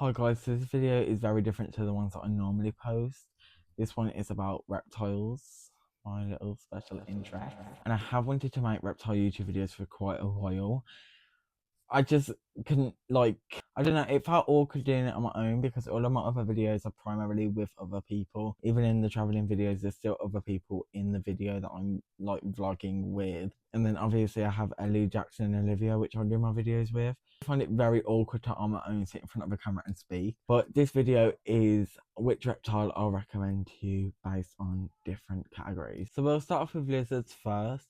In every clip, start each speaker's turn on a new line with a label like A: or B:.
A: Hi guys, so this video is very different to the ones that I normally post. This one is about reptiles, my little special interest. And I have wanted to make reptile YouTube videos for quite a while. I just couldn't, I don't know, it felt awkward doing it on my own because all of my other videos are primarily with other people. Even in the traveling videos, there's still other people in the video that I'm vlogging with. And then obviously I have Ellie, Jackson and Olivia, which I do my videos with. I find it very awkward to on my own sit in front of a camera and speak. But this video is which reptile I'll recommend to you based on different categories. So we'll start off with lizards first.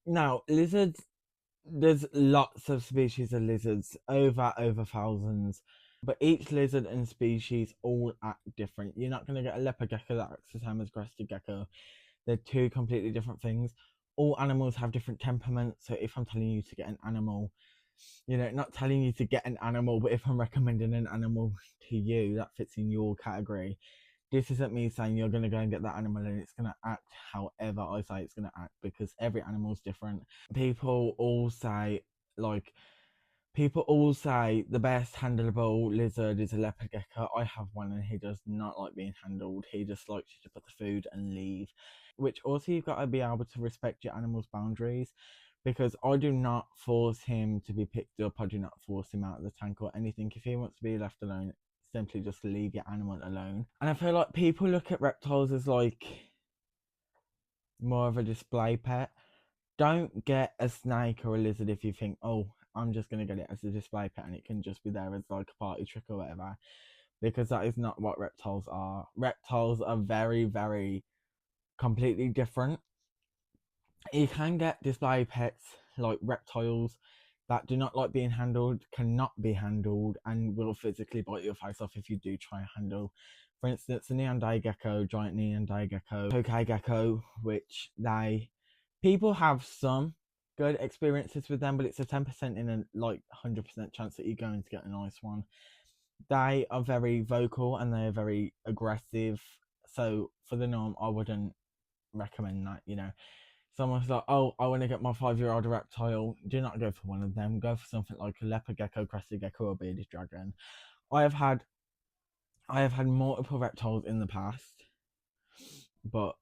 A: Now, lizards, there's lots of species of lizards, over thousands, but each lizard and species all act different. You're not going to get a leopard gecko that acts the same as crested gecko. They're two completely different things. All animals have different temperaments, so if I'm telling you to get an animal, not telling you to get an animal, but if I'm recommending an animal to you that fits in your category, this isn't me saying you're going to go and get that animal and it's going to act however I say it's going to act, because every animal's different. People all say the best handleable lizard is a leopard gecko. I have one and he does not like being handled. He just likes you to put the food and leave. Which also, you've got to be able to respect your animal's boundaries, because I do not force him to be picked up. I do not force him out of the tank or anything. If he wants to be left alone, simply just leave your animal alone. And I feel like people look at reptiles as more of a display pet. Don't get a snake or a lizard if you think, oh, I'm just going to get it as a display pet and it can just be there as like a party trick or whatever, because that is not what reptiles are. Reptiles are very, very completely different. You can get display pets like reptiles that do not like being handled, cannot be handled, and will physically bite your face off if you do try and handle. For instance, the neon day gecko, giant neon day gecko, tokay gecko, which people have some good experiences with them, but it's a 10% in a 100% chance that you're going to get a nice one. They are very vocal and they are very aggressive, so for the norm, I wouldn't recommend that. Someone's like, oh, I want to get my 5-year-old reptile. Do not go for one of them. Go for something like a leopard gecko, crested gecko, or bearded dragon. I have had multiple reptiles in the past, but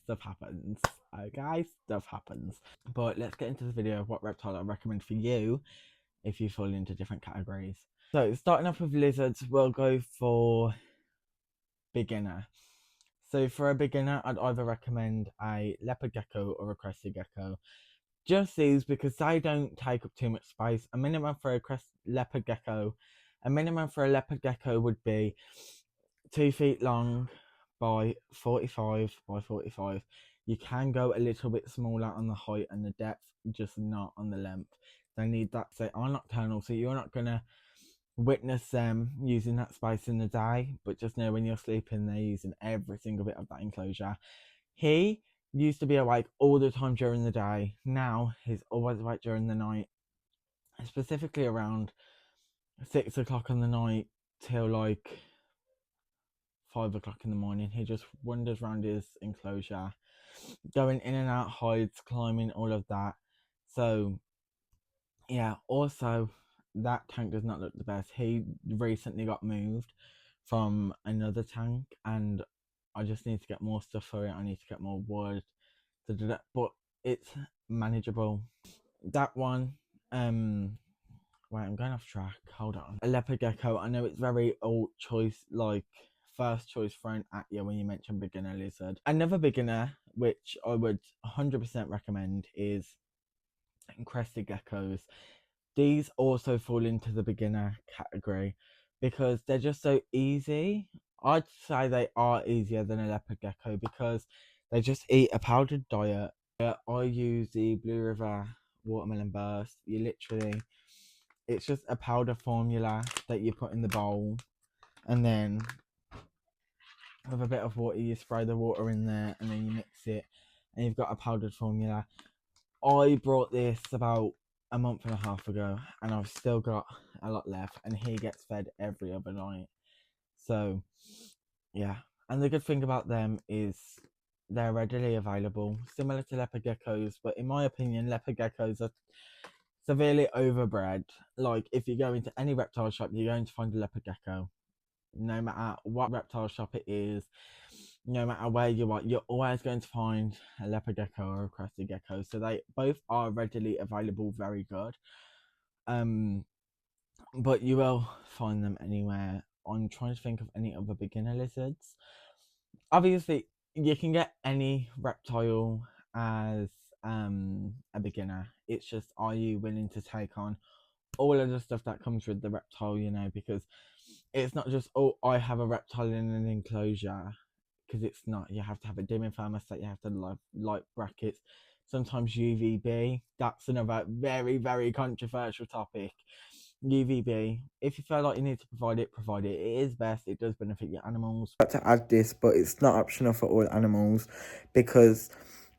A: stuff happens. Okay, stuff happens. But let's get into the video of what reptile I recommend for you if you fall into different categories. So starting off with lizards, we'll go for beginner. So for a beginner, I'd either recommend a leopard gecko or a crested gecko. Just these because they don't take up too much space. A minimum for a leopard gecko would be 2 feet long by 45 by 45. You can go a little bit smaller on the height and the depth, just not on the length. They need that. They are nocturnal, so you're not gonna witness them using that space in the day, but just know when you're sleeping, they're using every single bit of that enclosure. He used to be awake all the time during the day. Now he's always awake during the night, specifically around 6 o'clock in the night till 5 o'clock in the morning. He just wanders around his enclosure, going in and out, hides, climbing, all of that. So yeah, also that tank does not look the best. He recently got moved from another tank and I just need to get more stuff for it. I need to get more wood to do that, but it's manageable. That one, wait, I'm going off track. Hold on. A leopard gecko. I know it's very old choice, first choice thrown at you when you mention beginner lizard. Another beginner, which I would 100% recommend, is crested geckos. These also fall into the beginner category because they're just so easy. I'd say they are easier than a leopard gecko because they just eat a powdered diet. I use the Blue River watermelon burst. It's just a powder formula that you put in the bowl, and then with a bit of water you spray the water in there, and then you mix it, and you've got a powdered formula. I brought this about a month and a half ago, and I've still got a lot left, and he gets fed every other night. So yeah, and the good thing about them is they're readily available, similar to leopard geckos, but in my opinion leopard geckos are severely overbred. Like, if you go into any reptile shop, you're going to find a leopard gecko. No matter what reptile shop it is, no matter where you are, you're always going to find a leopard gecko or a crested gecko. So they both are readily available, very good. But you will find them anywhere. I'm trying to think of any other beginner lizards. Obviously, you can get any reptile as a beginner. It's just, are you willing to take on all of the stuff that comes with the reptile, because it's not just, oh, I have a reptile in an enclosure, because it's not. You have to have a dimming thermostat, you have to have light brackets, sometimes UVB. That's another very, very controversial topic. UVB, if you feel like you need to provide it, it is best. It does benefit your animals. I have to add this, but it's not optional for all animals, because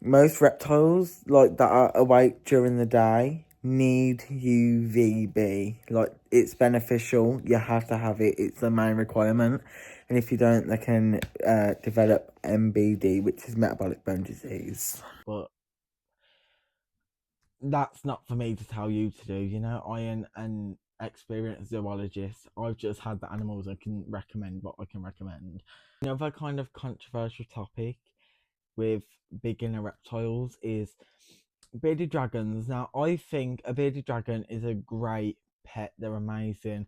A: most reptiles like that are awake during the day need UVB. Like, it's beneficial, you have to have it, it's the main requirement. And if you don't, they can develop MBD, which is metabolic bone disease. But that's not for me to tell you to do. I am an experienced zoologist. I've just had the animals. I can recommend what I can recommend. Another kind of controversial topic with beginner reptiles is bearded dragons. Now, I think a bearded dragon is a great pet. They're amazing.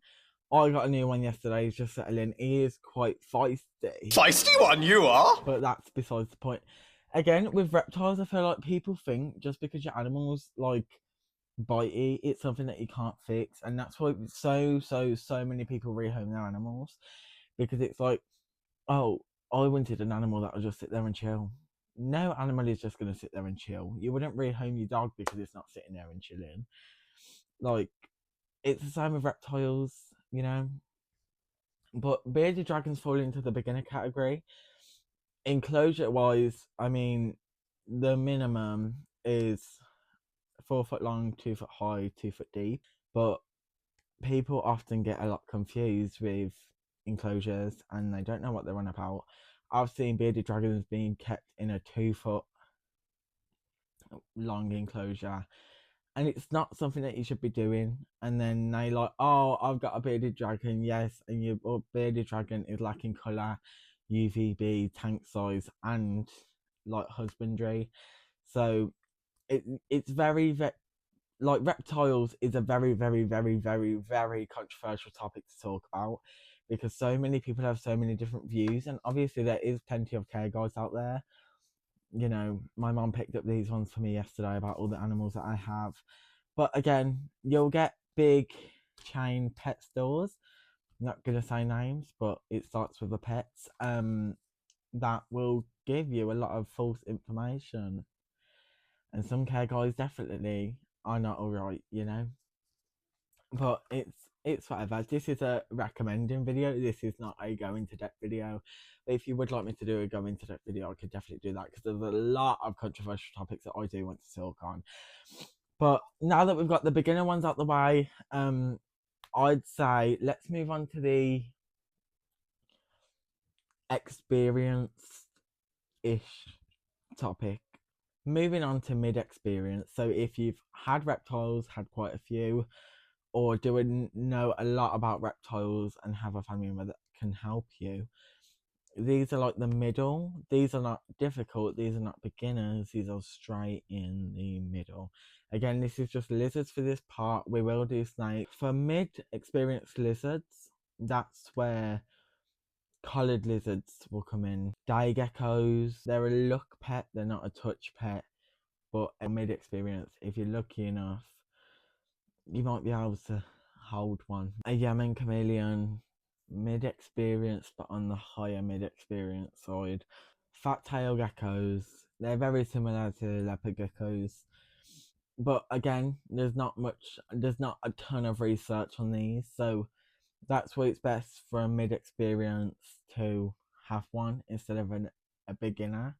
A: I got a new one yesterday. He's just settling. He is quite feisty.
B: Feisty one, you are!
A: But that's besides the point. Again, with reptiles, I feel like people think just because your animal's like bitey, it's something that you can't fix. And that's why so many people rehome their animals. Because it's like, oh, I wanted an animal that would just sit there and chill. No animal is just going to sit there and chill. You wouldn't rehome your dog because it's not sitting there and chilling. Like, it's the same with reptiles, But bearded dragons fall into the beginner category. Enclosure wise, I mean, the minimum is 4 foot long, 2 foot high, 2 foot deep. But people often get a lot confused with enclosures and they don't know what they're on about. I've seen bearded dragons being kept in a 2 foot long enclosure, and it's not something that you should be doing. And then they like, oh, I've got a bearded dragon, yes, and your bearded dragon is lacking colour, UVB, tank size, and like husbandry. So it's very like, reptiles is a very, very, very, very, very controversial topic to talk about, because so many people have so many different views, and obviously there is plenty of care guides out there. My mom picked up these ones for me yesterday about all the animals that I have. But again, you'll get big chain pet stores. I'm not gonna say names, but it starts with the pets. That will give you a lot of false information, and some care guides definitely are not alright. But it's whatever. This is a recommending video. This is not a go into depth video. But if you would like me to do a go into depth video, I could definitely do that, because there's a lot of controversial topics that I do want to talk on. But now that we've got the beginner ones out the way, I'd say let's move on to the experience-ish topic. Moving on to mid-experience. So if you've had reptiles, had quite a few, or do know a lot about reptiles and have a family member that can help you, these are like the middle. These are not difficult, these are not beginners, these are straight in the middle. Again, this is just lizards for this part. We will do snakes. For mid-experienced lizards, that's where collared lizards will come in. Day geckos, they're a look pet, they're not a touch pet. But a mid-experience, if you're lucky enough, you might be able to hold one. A Yemen chameleon, mid-experience, but on the higher mid-experience side. Fat tail geckos, they're very similar to leopard geckos, but again, there's not a ton of research on these, so that's why it's best for a mid-experience to have one instead of a beginner,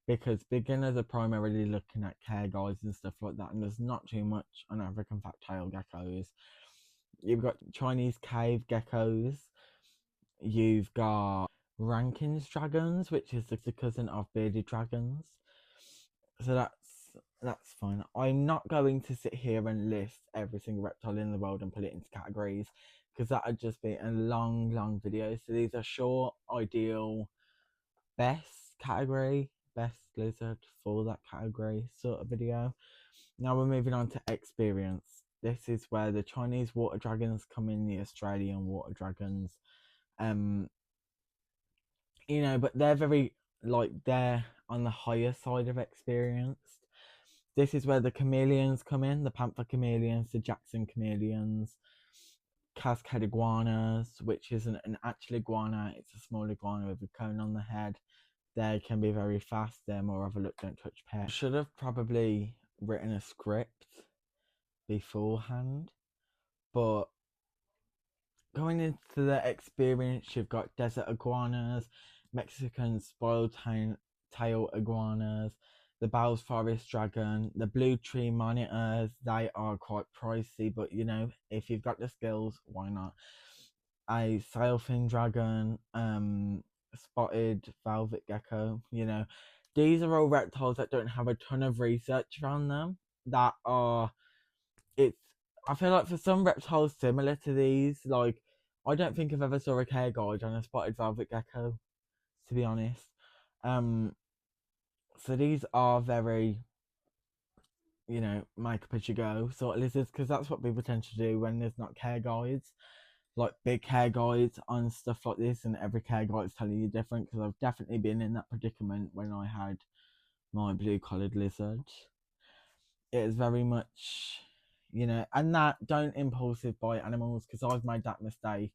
A: because beginners are primarily looking at care guides and stuff like that, and there's not too much on African fat tail geckos. You've got Chinese cave geckos, you've got Rankin's dragons, which is the cousin of bearded dragons. So that's That's fine. I'm not going to sit here and list every single reptile in the world and put it into categories because that would just be a long video. So these are short, ideal, best category, best lizard for that category sort of video. Now we're moving on to experience. This is where the Chinese water dragons come in, the Australian water dragons. But they're very they're on the higher side of experience. This is where the chameleons come in, the panther chameleons, the Jackson chameleons, cascade iguanas, which isn't an actual iguana, it's a small iguana with a cone on the head. They can be very fast, they're more of a look, don't touch pet. Should have probably written a script beforehand, but going into the experience, you've got desert iguanas, Mexican spoiled tail iguanas, the Bell's Forest dragon, the blue tree monitors. They are quite pricey, but if you've got the skills, why not? A sailfin dragon, spotted velvet gecko. These are all reptiles that don't have a ton of research around them. That are it's I feel like for some reptiles similar to these, I don't think I've ever saw a care guide on a spotted velvet gecko, to be honest. So these are very, make up as you go sort of lizards, because that's what people tend to do when there's not care guides, like big care guides on stuff like this, and every care guide is telling you different. Because I've definitely been in that predicament when I had my blue-collared lizard. It is very much, and that don't impulsive buy animals, because I've made that mistake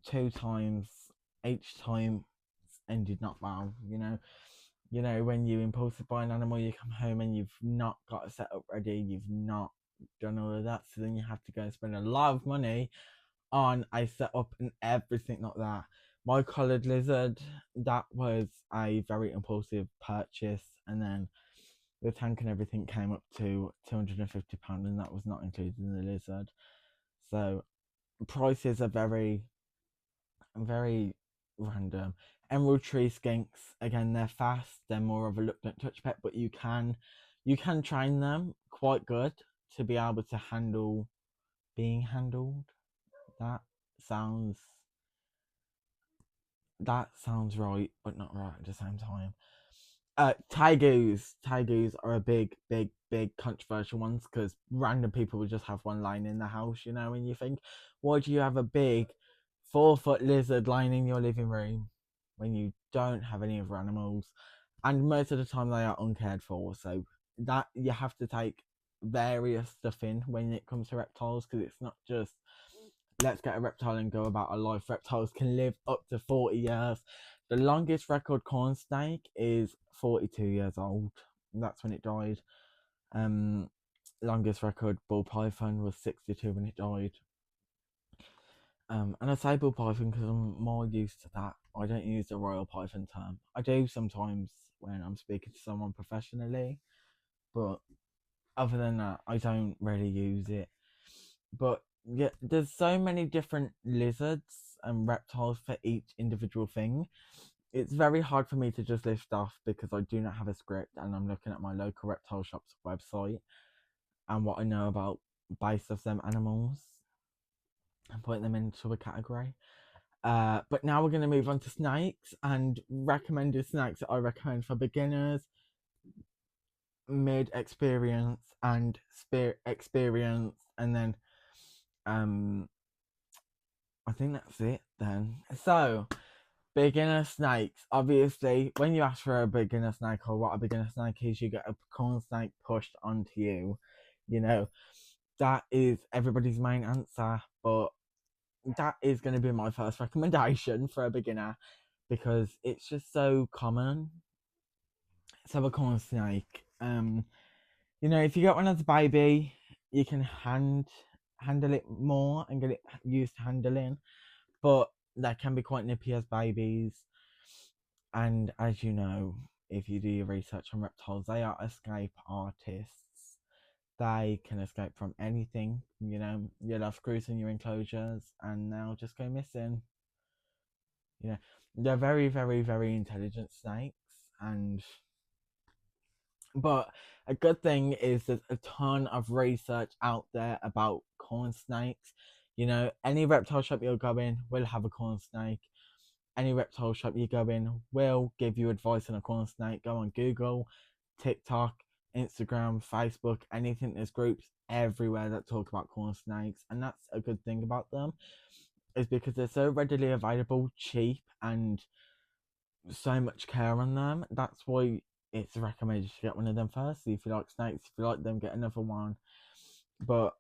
A: 2 times. Each time ended not well. When you impulsive buy an animal, you come home and you've not got a setup ready, you've not done all of that, so then you have to go and spend a lot of money on a setup and everything like that. My collared lizard, that was a very impulsive purchase, and then the tank and everything came up to £250, and that was not included in the lizard. So prices are very, very random. Emerald tree skinks, again, they're fast, they're more of a look don't touch pet, but you can train them quite good to be able to handle being handled. That sounds right, but not right at the same time. Tegus are a big controversial ones, because random people will just have one lying in the house, and you think, why do you have a big 4-foot lizard lying in your living room when you don't have any other animals? And most of the time they are uncared for, so that you have to take various stuff in when it comes to reptiles, because it's not just let's get a reptile and go about our life. Reptiles can live up to 40 years. The longest record corn snake is 42 years old. That's when it died. Longest record ball python was 62 when it died. And I say ball python because I'm more used to that. I don't use the royal python term. I do sometimes when I'm speaking to someone professionally, but other than that, I don't really use it. But yeah, there's so many different lizards and reptiles for each individual thing. It's very hard for me to just list off because I do not have a script, and I'm looking at my local reptile shop's website and what I know about based off them animals and put them into a category. But now we're going to move on to snakes and recommended snakes that I recommend for beginners, mid experience, and experience, and then I think that's it then. So, beginner snakes. Obviously, when you ask for a beginner snake or what a beginner snake is, you get a corn snake pushed onto you. That is everybody's main answer, but that is going to be my first recommendation for a beginner because it's just so common. So, a corn snake. If you get one as a baby, you can handle it more and get it used to handling, but they can be quite nippy as babies. And as you know, if you do your research on reptiles, they are escape artists. They can escape from anything. You'll have screws in your enclosures and they'll just go missing. They're very, very, very intelligent snakes, and But a good thing is there's a ton of research out there about corn snakes. You know, any reptile shop you'll go in will have a corn snake. Any reptile shop you go in will give you advice on a corn snake. Go on Google, TikTok, Instagram, Facebook, anything. There's groups everywhere that talk about corn snakes, and that's a good thing about them, is because they're so readily available, cheap, and so much care on them. That's why it's recommended to get one of them first. So if you like snakes, if you like them, get another one. But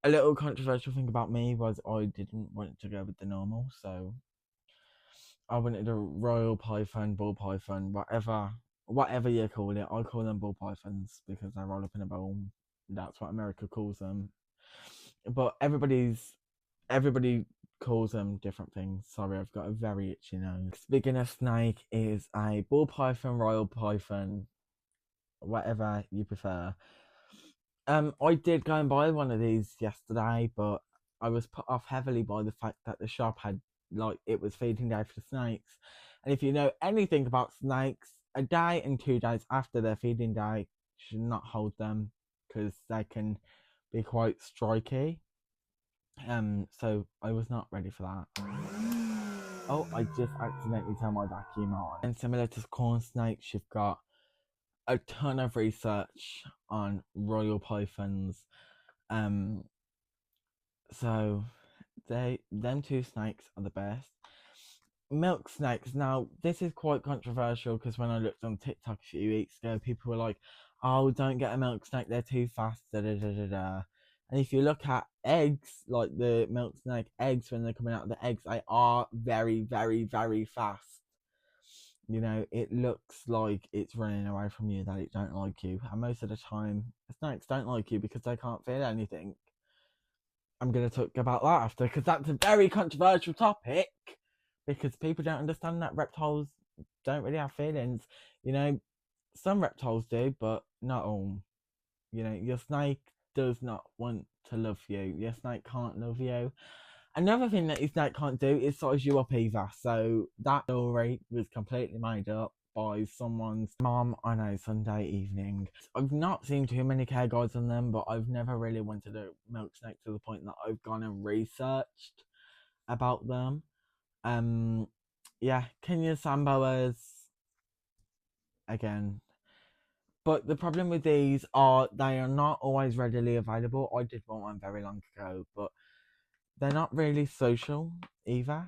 A: a little controversial thing about me was I didn't want to go with the normal, so I wanted a royal python, ball python, whatever you call it. I call them ball pythons because they roll up in a ball. That's what America calls them. But everybody calls them different things. Sorry, I've got a very itchy nose. Beginner snake is a ball python, royal python, whatever you prefer. I did go and buy one of these yesterday, but I was put off heavily by the fact that the shop had, like, it was feeding day for snakes. And if you know anything about snakes, a day and 2 days after their feeding day, you should not hold them because they can be quite striky. So I was not ready for that. Oh, I just accidentally turned my vacuum on. And similar to corn snakes, you've got a ton of research on royal pythons. Um, so them two snakes are the best. Milk snakes. Now, this is quite controversial because when I looked on TikTok a few weeks ago, people were like, "Oh, don't get a milk snake; they're too fast." Da da da da da. And if you look at eggs, like the milk snake eggs, when they're coming out of the eggs, they are very, very, very fast. You know, it looks like it's running away from you, that it don't like you. And most of the time, snakes don't like you because they can't feel anything. I'm going to talk about that after because that's a very controversial topic because people don't understand that reptiles don't really have feelings. You know, some reptiles do, but not all. You know, your snake does not want to love you. Your snake can't love you. Another thing that your snake can't do is size you up either. So that story was completely made up by someone's mom on a Sunday evening. I've not seen too many care guides on them, but I've never really wanted a milk snake to the point that I've gone and researched about them. Yeah, Kenya Samboas again. But the problem with these are they are not always readily available. I did want one very long ago, but they're not really social either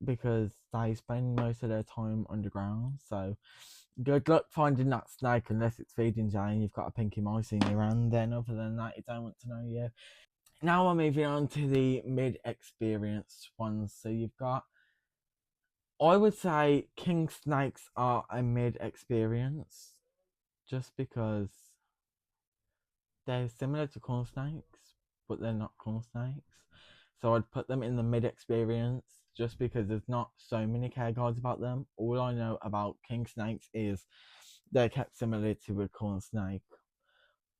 A: because they spend most of their time underground. So good luck finding that snake unless it's feeding day and you've got a pinky mouse in your hand. Then other than that, it don't want to know you. Now we're moving on to the mid-experience ones. So you've got, I would say king snakes are a mid-experience just because they're similar to corn snakes, but they're not corn snakes. So I'd put them in the mid experience just because there's not so many care guides about them. All I know about king snakes is they're kept similar to a corn snake.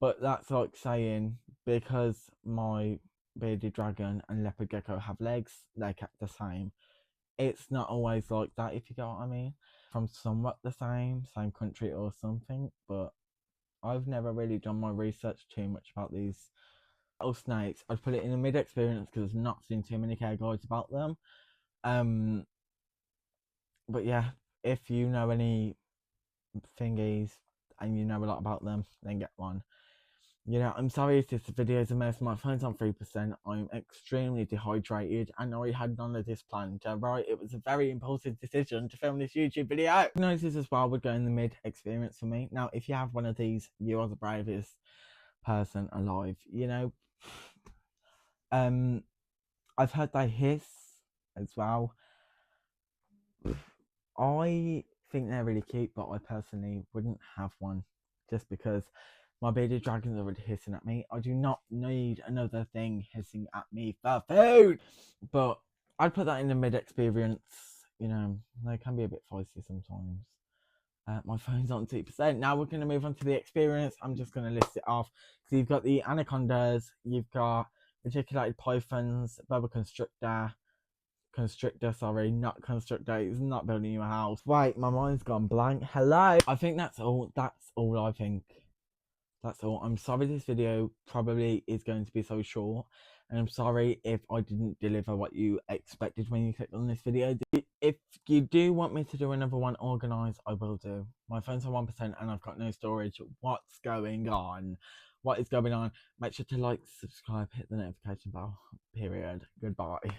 A: But that's like saying because my bearded dragon and leopard gecko have legs, they're kept the same. It's not always like that, if you get what I mean. From somewhat the same country or something, but I've never really done my research too much about these snakes. I'd put it in a mid experience because I've not seen too many care guides about them. But yeah, if you know any thingies and you know a lot about them, then get one. You know, I'm sorry if this video is a mess. My phone's on 3%. I'm extremely dehydrated and I had none of this planned. Right, it was a very impulsive decision to film this YouTube video. Noises as well would go in the mid experience for me. Now, if you have one of these, you are the bravest person alive. You know, I've heard they hiss as well. I think they're really cute, but I personally wouldn't have one just because my bearded dragons are already hissing at me. I do not need another thing hissing at me for food. But I'd put that in the mid experience. You know, they can be a bit feisty sometimes. My phone's on 2%. Now we're going to move on to the experience. I'm just going to list it off. So you've got the anacondas, you've got reticulated pythons, boa constrictor, constrictor, sorry, not constrictor. It's not building you a house. Wait, my mind's gone blank. Hello. I think that's all. That's all I think. That's all. I'm sorry this video probably is going to be so short. And I'm sorry if I didn't deliver what you expected when you clicked on this video. If you do want me to do another one organised, I will do. My phone's on 1% and I've got no storage. What's going on? What is going on? Make sure to like, subscribe, hit the notification bell. Period. Goodbye.